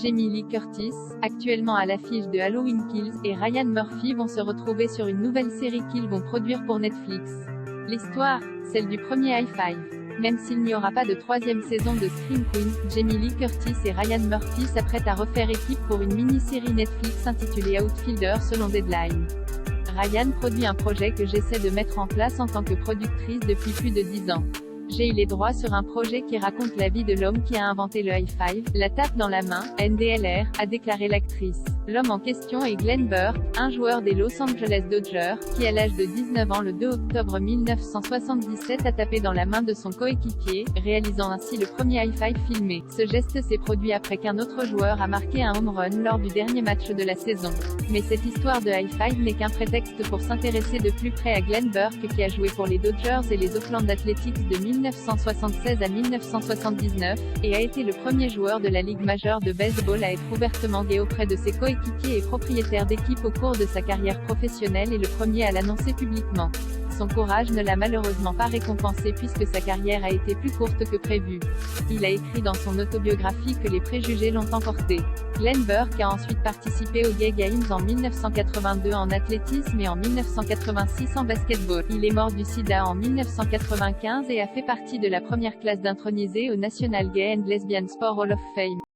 Jamie Lee Curtis, actuellement à l'affiche de Halloween Kills, et Ryan Murphy vont se retrouver sur une nouvelle série qu'ils vont produire pour Netflix. L'histoire, celle du premier High Five. Même s'il n'y aura pas de troisième saison de Scream Queen, Jamie Lee Curtis et Ryan Murphy s'apprêtent à refaire équipe pour une mini-série Netflix intitulée Outfielder selon Deadline. Ryan produit un projet que j'essaie de mettre en place en tant que productrice depuis plus de 10 ans. J'ai eu les droits sur un projet qui raconte la vie de l'homme qui a inventé le high five, la tape dans la main, NDLR, a déclaré l'actrice. L'homme en question est Glenn Burke, un joueur des Los Angeles Dodgers, qui à l'âge de 19 ans le 2 octobre 1977 a tapé dans la main de son coéquipier, réalisant ainsi le premier high five filmé. Ce geste s'est produit après qu'un autre joueur a marqué un home run lors du dernier match de la saison. Mais cette histoire de high five n'est qu'un prétexte pour s'intéresser de plus près à Glenn Burke qui a joué pour les Dodgers et les Oakland Athletics de 1976 à 1979, et a été le premier joueur de la Ligue majeure de baseball à être ouvertement gay auprès de ses coéquipiers et propriétaire d'équipe au cours de sa carrière professionnelle et le premier à l'annoncer publiquement. Son courage ne l'a malheureusement pas récompensé puisque sa carrière a été plus courte que prévu. Il a écrit dans son autobiographie que les préjugés l'ont emporté. Glenn Burke a ensuite participé aux Gay Games en 1982 en athlétisme et en 1986 en basketball. Il est mort du sida en 1995 et a fait partie de la première classe d'intronisés au National Gay and Lesbian Sport Hall of Fame.